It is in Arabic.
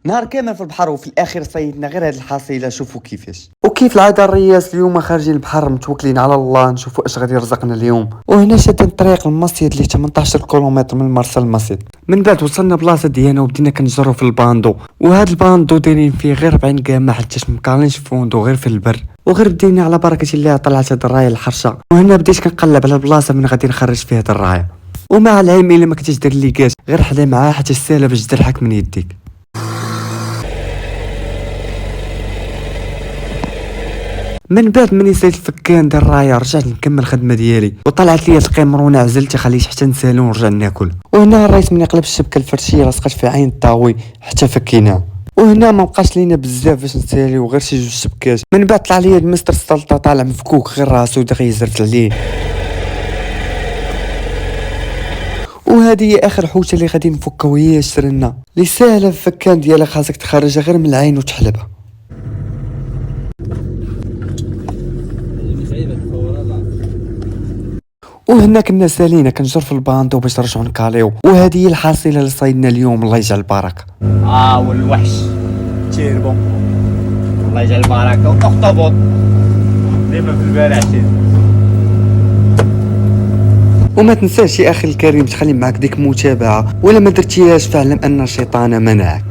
نهار كامل في البحر وفي الاخير صيدنا غير هاد الحصيله. شوفوا كيفاش وكيف العاده الرياس اليوم خارجين البحر متوكلين على الله نشوفوا اش غادي يرزقنا اليوم. وهنا شادين الطريق المصيد اللي 18 كيلومتر من مرسى المصيد. من بعد وصلنا بلاصه ديالنا وبدينا كنجرو في الباندو، وهاد الباندو دايرين فيه غير 40 قامه حتى مكالينش فوندو غير في البر. وغير بدينا على بركه الله طلعت هاد الرايه الحرشه، وهنا بديت كنقلب على البلاصه من غادي نخرج فيها هاد الرايه. ومع العلم الا ما كنتيش دير اللي كاش غير حدا معاه حتى الساله باش ترحك من يديك. من بعد مني ساليت الفكان ديال الرايه رجعت نكمل الخدمه ديالي، وطلعت لي القمرونه عزلت خليت حتى نسالو ونرجع ناكل. وهنا الريس من يقلب الشبكه الفرشيه لصقت في عين الطاوي حتى فكيناها. وهنا ما بقاش لينا بزاف باش نساليو غير شي جوج شبكات. من بعد طلع لي المستر السلطه طالع مفكوك غير راسو دغيا زرت عليه. وهذه هي اخر حوته اللي غادي نفكها وهي شرنا اللي ساهله في الفكان ديالها خاصك تخرجها غير من العين وتحلبها. وهنا كنا سالينا كنجر في الباندو باش نرجعو نكاليو. وهذه هي الحاصله اللي صيدنا اليوم، الله يجعل البركه. والوحش تيربو الله يجعل البركه. واخطبوط ديما في البارح وما تنساش يا اخي الكريم تخلي معك ديك متابعه، ولا ما درتيهاش فاعلم ان الشيطان منعك.